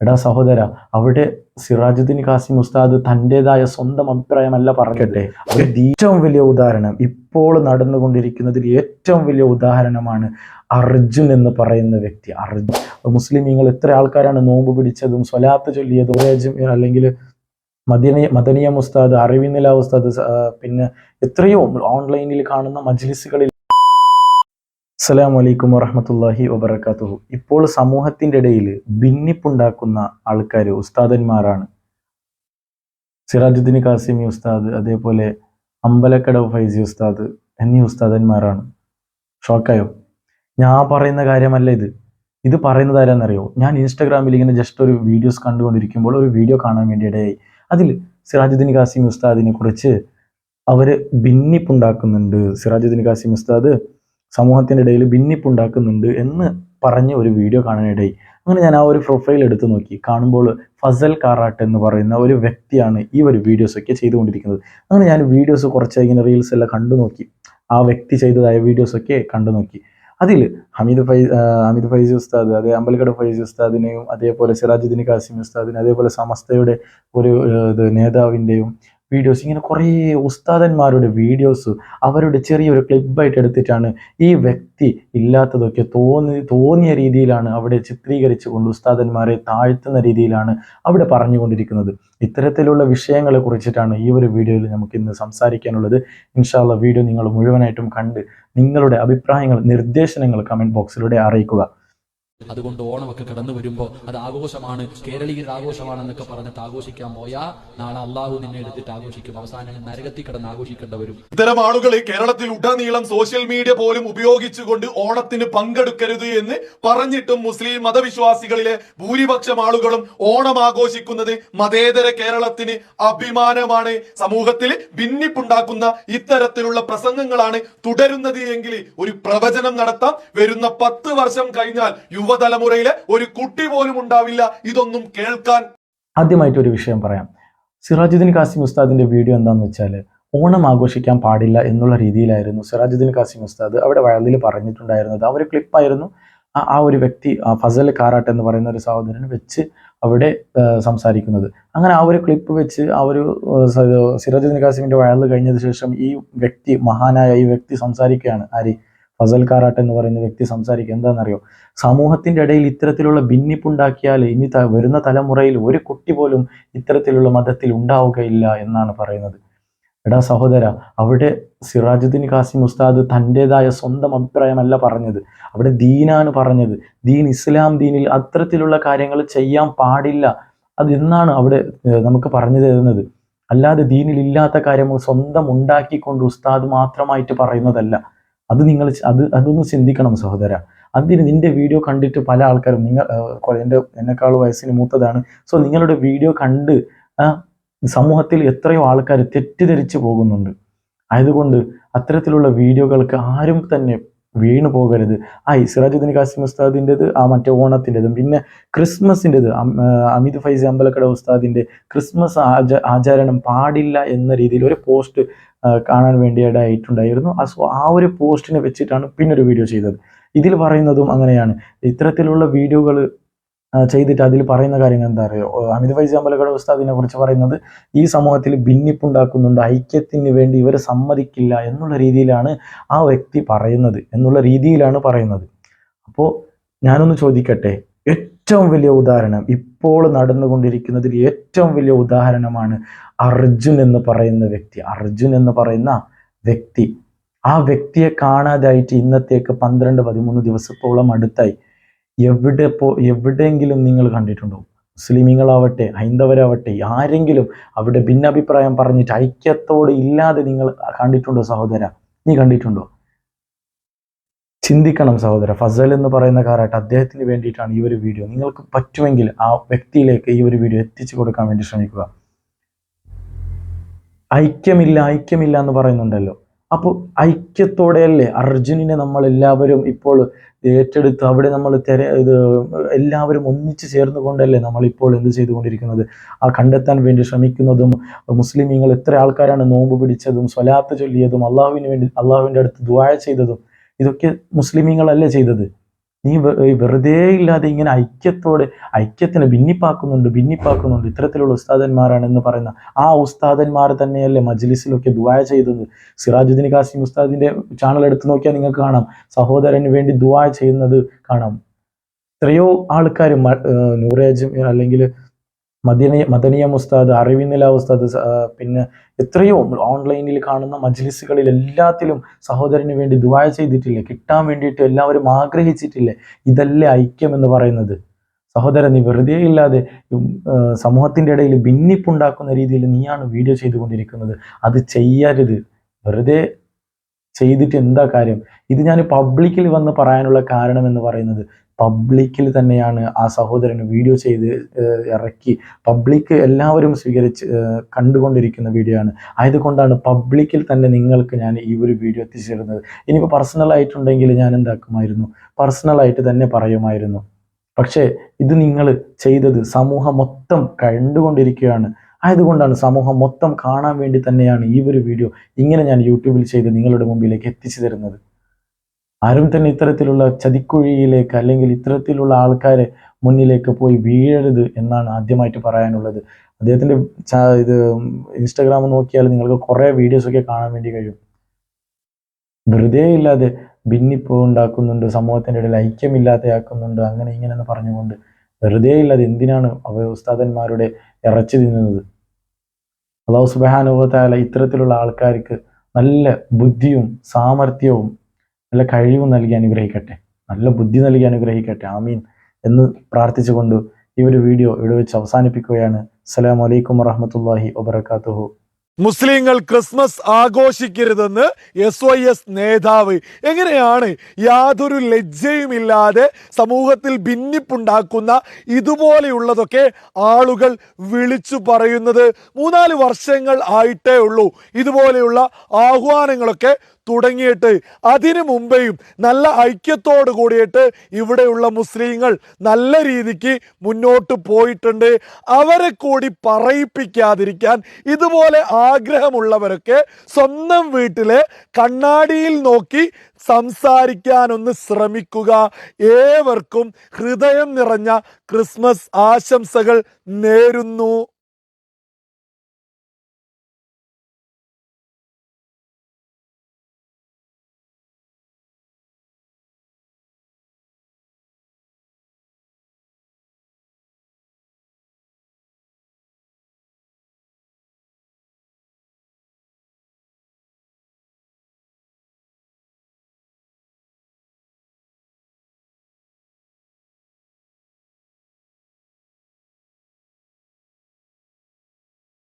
എടാ സഹോദര, അവിടെ സിറാജുദ്ദീൻ കാസിം ഉസ്താദ് തൻ്റെതായ സ്വന്തം അഭിപ്രായമല്ല പറഞ്ഞട്ടെ. അവിടെ ഏറ്റവും വലിയ ഉദാഹരണം, ഇപ്പോൾ നടന്നുകൊണ്ടിരിക്കുന്നതിൽ ഏറ്റവും വലിയ ഉദാഹരണമാണ് അർജുൻ എന്ന് പറയുന്ന വ്യക്തി. അർജുൻ മുസ്ലിമീങ്ങൾ എത്ര ആൾക്കാരാണ് നോമ്പ് പിടിച്ചതും സ്വലാത്ത് ചൊല്ലിയതും, അല്ലെങ്കിൽ മദനിയ ഉസ്താദ്, അറിവിനില ഉസ്താദ്, പിന്നെ എത്രയോ ഓൺലൈനിൽ കാണുന്ന മജ്ലിസുകളിൽ. അസ്സലാമു അലൈക്കും വറഹ്മത്തുള്ളാഹി വബറകാതുഹു. ഇപ്പോൾ സമൂഹത്തിൻ്റെ ഇടയിൽ ഭിന്നിപ്പുണ്ടാക്കുന്ന ആൾക്കാർ ഉസ്താദന്മാരാണ്. സിറാജുദ്ദീൻ കാസിമി ഉസ്താദ്, അതേപോലെ അമ്പലക്കടവ് ഫൈസി ഉസ്താദ് എന്നീ ഉസ്താദന്മാരാണ്. ഷോക്കായോ? ഞാൻ പറയുന്ന കാര്യമല്ല ഇത് പറയുന്നത് ആരാന്നറിയോ? ഞാൻ ഇൻസ്റ്റാഗ്രാമിൽ ഇങ്ങനെ ജസ്റ്റ് ഒരു വീഡിയോസ് കണ്ടുകൊണ്ടിരിക്കുമ്പോൾ ഒരു വീഡിയോ കാണാൻ വേണ്ടി ഇടയായി. അതിൽ സിറാജുദ്ദീൻ കാസിമി ഉസ്താദിനെ കുറിച്ച് അവർ ഭിന്നിപ്പുണ്ടാക്കുന്നുണ്ട്, സിറാജുദ്ദീൻ കാസിം ഉസ്താദ് സമൂഹത്തിൻ്റെ ഇടയിൽ ഭിന്നിപ്പുണ്ടാക്കുന്നുണ്ട് എന്ന് പറഞ്ഞ് ഒരു വീഡിയോ കാണാനിടയായി. അങ്ങനെ ഞാൻ ആ ഒരു പ്രൊഫൈൽ എടുത്തു നോക്കി. കാണുമ്പോൾ ഫസൽ കാറാട്ട് എന്ന് പറയുന്ന ഒരു വ്യക്തിയാണ് ഈ ഒരു വീഡിയോസൊക്കെ ചെയ്തുകൊണ്ടിരിക്കുന്നത്. അങ്ങനെ ഞാൻ വീഡിയോസ് കുറച്ച് ഇങ്ങനെ റീൽസ് എല്ലാം കണ്ടു നോക്കി. ആ വ്യക്തി ചെയ്തതായ വീഡിയോസൊക്കെ കണ്ടു നോക്കി. അതിൽ ഹമീദ് ഫൈസി ഉസ്താദ്, അതേ അമ്പലക്കട ഫൈസി ഉസ്താദിനെയും, അതേപോലെ സിറാജുദ്ദീൻ കാസിം ഉസ്താദിനെ, അതേപോലെ സമസ്തയുടെ ഒരു നേതാവിൻ്റെയും വീഡിയോസ്, ഇങ്ങനെ കുറേ ഉസ്താദന്മാരുടെ വീഡിയോസ് അവരുടെ ചെറിയൊരു ക്ലിപ്പായിട്ട് എടുത്തിട്ടാണ് ഈ വ്യക്തി ഇല്ലാത്തതൊക്കെ തോന്നിയ രീതിയിലാണ് അവിടെ ചിത്രീകരിച്ചു കൊണ്ട് ഉസ്താദന്മാരെ താഴ്ത്തുന്ന രീതിയിലാണ് അവിടെ പറഞ്ഞുകൊണ്ടിരിക്കുന്നത്. ഇത്തരത്തിലുള്ള വിഷയങ്ങളെ കുറിച്ചിട്ടാണ് ഈ ഒരു വീഡിയോയിൽ നമുക്ക് ഇന്ന് സംസാരിക്കാനുള്ളത്. ഇൻഷാ അല്ലാഹ് വീഡിയോ നിങ്ങൾ മുഴുവനായിട്ടും കണ്ട് നിങ്ങളുടെ അഭിപ്രായങ്ങൾ, നിർദ്ദേശങ്ങൾ കമൻറ്റ് ബോക്സിലൂടെ അറിയിക്കുക. അതുകൊണ്ട് ഓണമൊക്കെ കടന്നു വരുമ്പോൾ അത് ആഘോഷമാണ്, കേരളീയ ആഘോഷമാണെന്നൊക്കെ പറഞ്ഞിട്ട് ആഘോഷിക്കാൻ പോയാൽ നാളെ അള്ളാഹു നിന്നെ എടുത്തിട്ട് ആഘോഷിക്കും. അവസാനം നരകത്തിൽ കിടന്ന് ആഘോഷിക്കേണ്ടി വരും. ഇത്തരം ആളുകൾ കേരളത്തിൽ ഉടനീളം സോഷ്യൽ മീഡിയ പോലും ഉപയോഗിച്ചുകൊണ്ട് ഓണത്തിന് പങ്കെടുക്കരുത് എന്ന് പറഞ്ഞിട്ടും മുസ്ലിം മതവിശ്വാസികളിലെ ഭൂരിപക്ഷം ആളുകളും ഓണം ആഘോഷിക്കുന്നത് മതേതര കേരളത്തിന് അഭിമാനമാണ്. സമൂഹത്തിൽ ഭിന്നിപ്പുണ്ടാക്കുന്ന ഇത്തരത്തിലുള്ള പ്രസംഗങ്ങളാണ് തുടരുന്നത് എങ്കിൽ ഒരു പ്രവചനം നടത്താം. വരുന്ന 10 വർഷം കഴിഞ്ഞാൽ യുവതലമുറയിലെ ഒരു കുട്ടി പോലും ഉണ്ടാവില്ല ഇതൊന്നും കേൾക്കാൻ. ആദ്യമായിട്ട് ഒരു വിഷയം പറയാം. സിറാജുദ്ദീൻ കാസിം ഉസ്താദിന്റെ വീഡിയോ എന്താണെന്ന് വെച്ചാൽ, ഓണം ആഘോഷിക്കാൻ പാടില്ല എന്നുള്ള രീതിയിലായിരുന്നു സിറാജുദ്ദീൻ കാസിം ഉസ്താദ് അവിടെ വയലിൽ പറഞ്ഞിട്ടുണ്ടായിരുന്നത്. ആ ഒരു ക്ലിപ്പായിരുന്നു ആ ഒരു വ്യക്തി ഫസൽ കാറാട്ട് എന്ന് പറയുന്ന ഒരു സഹോദരനെ വെച്ച് അവിടെ സംസാരിക്കുന്നത്. അങ്ങനെ ആ ഒരു ക്ലിപ്പ് വെച്ച് ആ ഒരു സിറാജുദ്ദീൻ കാസിമിന്റെ വയലിൽ കഴിഞ്ഞതിന് ശേഷം ഈ വ്യക്തി, മഹാനായ ഈ വ്യക്തി സംസാരിക്കുകയാണ്. ഫസൽ കാറാട്ട് എന്ന് പറയുന്ന വ്യക്തി സംസാരിക്കുക എന്താണെന്നറിയോ? സമൂഹത്തിൻ്റെ ഇടയിൽ ഇത്തരത്തിലുള്ള ഭിന്നിപ്പുണ്ടാക്കിയാൽ ഇനി വരുന്ന തലമുറയിൽ ഒരു കുട്ടി പോലും ഇത്തരത്തിലുള്ള മതത്തിൽ ഉണ്ടാവുകയില്ല എന്നാണ് പറയുന്നത്. എടാ സഹോദര, അവിടെ സിറാജുദ്ദീൻ കാസിം ഉസ്താദ് തൻ്റെതായ സ്വന്തം അഭിപ്രായമല്ല പറഞ്ഞത്. അവിടെ ദീനാണ് പറഞ്ഞത്. ഇസ്ലാം ദീനിൽ അത്തരത്തിലുള്ള കാര്യങ്ങൾ ചെയ്യാൻ പാടില്ല. അത് എന്നാണ് അവിടെ നമുക്ക് പറഞ്ഞു തരുന്നത്. അല്ലാതെ ദീനിൽ ഇല്ലാത്ത കാര്യങ്ങൾ സ്വന്തം ഉണ്ടാക്കിക്കൊണ്ട് ഉസ്താദ് മാത്രമായിട്ട് പറയുന്നതല്ല. അതൊന്ന് ചിന്തിക്കണം സഹോദര. അതിന് നിന്റെ വീഡിയോ കണ്ടിട്ട് പല ആൾക്കാരും, എന്നെക്കാൾ വയസ്സിന് മൂത്തതാണ്, സോ നിങ്ങളുടെ വീഡിയോ കണ്ട് സമൂഹത്തിൽ എത്രയോ ആൾക്കാർ തെറ്റിദ്ധരിച്ചു പോകുന്നുണ്ട്. ആയതുകൊണ്ട് അത്തരത്തിലുള്ള വീഡിയോകൾക്ക് ആരും തന്നെ വീണു പോകരുത്. സിറാജുദ്ദീൻ കാസിം ഉസ്താദിൻ്റെത് മറ്റേ ഓണത്തിൻ്റെതും, പിന്നെ ക്രിസ്മസിൻ്റെത് ഹമീദ് ഫൈസി അമ്പലക്കട ഉസ്താദിൻ്റെ ക്രിസ്മസ് ആചരണം പാടില്ല എന്ന രീതിയിൽ ഒരു പോസ്റ്റ് കാണാൻ വേണ്ടിയിട്ടായിട്ടുണ്ടായിരുന്നു. ആ ഒരു പോസ്റ്റിനെ വെച്ചിട്ടാണ് പിന്നൊരു വീഡിയോ ചെയ്തത്. ഇതിൽ പറയുന്നതും അങ്ങനെയാണ്. ഇത്തരത്തിലുള്ള വീഡിയോകൾ ചെയ്തിട്ട് അതിൽ പറയുന്ന കാര്യങ്ങൾ എന്താ അറിയോ? ഹമീദ് ഫൈസി അമ്പലക്കട ഉസ്താദിനെ കുറിച്ച് പറയുന്നത്, ഈ സമൂഹത്തിൽ ഭിന്നിപ്പുണ്ടാക്കുന്നുണ്ട്, ഐക്യത്തിന് വേണ്ടി ഇവർ സമ്മതിക്കില്ല എന്നുള്ള രീതിയിലാണ് ആ വ്യക്തി പറയുന്നത്. അപ്പോൾ ഞാനൊന്ന് ചോദിക്കട്ടെ, ഏറ്റവും വലിയ ഉദാഹരണം, ഇപ്പോൾ നടന്നുകൊണ്ടിരിക്കുന്നതിൽ ഏറ്റവും വലിയ ഉദാഹരണമാണ് അർജുൻ എന്ന് പറയുന്ന വ്യക്തി. ആ വ്യക്തിയെ കാണാതായിട്ട് ഇന്നത്തേക്ക് 12-13 ദിവസത്തോളം അടുത്തായി. എവിടെയെങ്കിലും നിങ്ങൾ കണ്ടിട്ടുണ്ടോ? മുസ്ലിമീങ്ങളാവട്ടെ, ഹൈന്ദവരാവട്ടെ, ആരെങ്കിലും അവിടെ ഭിന്നാഭിപ്രായം പറഞ്ഞിട്ട് ഐക്യത്തോടെ ഇല്ലാതെ നിങ്ങൾ കണ്ടിട്ടുണ്ടോ സഹോദര? നീ കണ്ടിട്ടുണ്ടോ? ചിന്തിക്കണം സഹോദര. ഫസൽ എന്ന് പറയുന്ന കാറാട്ട്, അദ്ദേഹത്തിന് വേണ്ടിയിട്ടാണ് ഈ ഒരു വീഡിയോ. നിങ്ങൾക്ക് പറ്റുമെങ്കിൽ ആ വ്യക്തിയിലേക്ക് ഈ ഒരു വീഡിയോ എത്തിച്ചു കൊടുക്കാൻ വേണ്ടി ശ്രമിക്കുക. ഐക്യമില്ല എന്ന് പറയുന്നുണ്ടല്ലോ. അപ്പോൾ ഐക്യത്തോടെയല്ലേ അർജുനനെ നമ്മൾ എല്ലാവരും ഇപ്പോൾ ഏറ്റെടുത്ത് അവിടെ നമ്മൾ എല്ലാവരും ഒന്നിച്ചു ചേർന്നുകൊണ്ടല്ലേ നമ്മളിപ്പോൾ എന്ത് ചെയ്തുകൊണ്ടിരിക്കുന്നത്? കണ്ടെത്താൻ വേണ്ടി ശ്രമിക്കുന്നതും, മുസ്ലിമീങ്ങൾ എത്ര ആൾക്കാരാണ് നോമ്പ് പിടിച്ചതും സ്വലാത്ത് ചൊല്ലിയതും അള്ളാഹുവിൻ്റെ അടുത്ത് ദുആ ചെയ്തതും, ഇതൊക്കെ മുസ്ലിമീങ്ങളല്ലേ ചെയ്തത്? നീ വെറുതെ ഇല്ലാതെ ഇങ്ങനെ ഐക്യത്തിന് ഭിന്നിപ്പാക്കുന്നുണ്ട് ഇത്തരത്തിലുള്ള ഉസ്താദന്മാരാണെന്ന് പറയുന്ന ആ ഉസ്താദന്മാർ തന്നെയല്ലേ മജ്ലിസിലൊക്കെ ദുആ ചെയ്തത്. സിറാജുദ്ദീൻ കാസിം ഉസ്താദിന്റെ ചാനൽ എടുത്തു നോക്കിയാൽ നിങ്ങൾക്ക് കാണാം സഹോദരന് വേണ്ടി ദുആ ചെയ്യുന്നത് കാണാം. എത്രയോ ആൾക്കാർ നൂറേജ് അല്ലെങ്കിൽ മദനിയ ഉസ്താദ്, അറിവിനില ഉസ്താദ്, പിന്നെ എത്രയോ ഓൺലൈനിൽ കാണുന്ന മജ്ലിസുകളിൽ എല്ലാത്തിലും സഹോദരന് വേണ്ടി ദുആ ചെയ്തിട്ടില്ലേ? കിട്ടാൻ വേണ്ടിയിട്ട് എല്ലാവരും ആഗ്രഹിച്ചിട്ടില്ലേ? ഇതല്ലേ ഐക്യം എന്ന് പറയുന്നത്? സഹോദരൻ, നീ വെറുതെ ഇല്ലാതെ സമൂഹത്തിന്റെ ഇടയിൽ ഭിന്നിപ്പുണ്ടാക്കുന്ന രീതിയിൽ നീയാണ് വീഡിയോ ചെയ്തുകൊണ്ടിരിക്കുന്നത്. അത് ചെയ്യരുത്. വെറുതെ ചെയ്തിട്ട് എന്താ കാര്യം? ഇത് ഞാൻ പബ്ലിക്കിൽ വന്ന് പറയാനുള്ള കാരണം എന്ന് പറയുന്നത്, പബ്ലിക്കിൽ തന്നെയാണ് ആ സഹോദരന് വീഡിയോ ചെയ്ത് ഇറക്കി പബ്ലിക്ക് എല്ലാവരും കണ്ടുകൊണ്ടിരിക്കുന്ന വീഡിയോ ആണ്. ആയതുകൊണ്ടാണ് പബ്ലിക്കിൽ തന്നെ നിങ്ങൾക്ക് ഞാൻ ഈ ഒരു വീഡിയോ എത്തിച്ചേരുന്നത്. ഇനിയിപ്പോൾ പേഴ്സണലായിട്ടുണ്ടെങ്കിൽ ഞാൻ എന്താക്കുമായിരുന്നു, പേഴ്സണലായിട്ട് തന്നെ പറയുമായിരുന്നു. പക്ഷേ ഇത് നിങ്ങൾ ചെയ്തത് സമൂഹം മൊത്തം കണ്ടുകൊണ്ടിരിക്കുകയാണ്. ആയതുകൊണ്ടാണ് സമൂഹം മൊത്തം കാണാൻ വേണ്ടി തന്നെയാണ് ഈ ഒരു വീഡിയോ ഇങ്ങനെ ഞാൻ യൂട്യൂബിൽ ചെയ്ത് നിങ്ങളുടെ മുമ്പിലേക്ക് എത്തിച്ചു തരുന്നത്. ആരും തന്നെ ഇത്തരത്തിലുള്ള ചതിക്കുഴിയിലേക്ക് അല്ലെങ്കിൽ ഇത്തരത്തിലുള്ള ആൾക്കാരെ മുന്നിലേക്ക് പോയി വീഴരുത് എന്നാണ് ആദ്യമായിട്ട് പറയാനുള്ളത്. അദ്ദേഹത്തിൻ്റെ ഇത് ഇൻസ്റ്റാഗ്രാം നോക്കിയാൽ നിങ്ങൾക്ക് കുറേ വീഡിയോസൊക്കെ കാണാൻ വേണ്ടി കഴിയും. വെറുതെ ഇല്ലാതെ ഭിന്നിപ്പ് ഉണ്ടാക്കുന്നുണ്ട്, സമൂഹത്തിൻ്റെ ഇടയിൽ ഐക്യമില്ലാതെയാക്കുന്നുണ്ട്, അങ്ങനെ ഇങ്ങനെയെന്ന് പറഞ്ഞുകൊണ്ട് വെറുതെ ഇല്ലാതെ എന്തിനാണ് ഉസ്താദന്മാരുടെ ഇറച്ചി തിന്നുന്നത്? അല്ലാഹു സുബ്ഹാനഹു വ തആല ഇത്തരത്തിലുള്ള ആൾക്കാർക്ക് നല്ല ബുദ്ധിയും സാമർഥ്യവും നല്ല കഴിവും നൽകി അനുഗ്രഹിക്കട്ടെ, നല്ല ബുദ്ധി നൽകി അനുഗ്രഹിക്കട്ടെ, ആമീൻ എന്ന് പ്രാർത്ഥിച്ചുകൊണ്ട് ഈ ഒരു വീഡിയോ ഇവിടെ വെച്ച് അവസാനിപ്പിക്കുകയാണ്. അസ്സലാമു അലൈക്കും വറഹ്മത്തുള്ളാഹി വബറകാതുഹു. മുസ്ലിങ്ങൾ ക്രിസ്മസ് ആഘോഷിക്കരുതെന്ന് SYS നേതാവ് എങ്ങനെയാണ് യാതൊരു ലജ്ജയുമില്ലാതെ സമൂഹത്തിൽ ഭിന്നിപ്പുണ്ടാക്കുന്ന ഇതുപോലെയുള്ളതൊക്കെ ആളുകൾ വിളിച്ചു പറയുന്നത്? 3-4 വർഷങ്ങൾ ആയിട്ടേ ഉള്ളൂ ഇതുപോലെയുള്ള ആഹ്വാനങ്ങളൊക്കെ തുടങ്ങിയിട്ട്. അതിനു മുമ്പേയും നല്ല ഐക്യത്തോട് കൂടിയിട്ട് ഇവിടെയുള്ള മുസ്ലിങ്ങൾ നല്ല രീതിക്ക് മുന്നോട്ട് പോയിട്ടുണ്ട്. അവരെ കൂടി പറയിപ്പിക്കാതിരിക്കാൻ ഇതുപോലെ ആഗ്രഹമുള്ളവരൊക്കെ സ്വന്തം വീട്ടിലെ കണ്ണാടിയിൽ നോക്കി സംസാരിക്കാനൊന്ന് ശ്രമിക്കുക. ഏവർക്കും ഹൃദയം നിറഞ്ഞ ക്രിസ്മസ് ആശംസകൾ നേരുന്നു.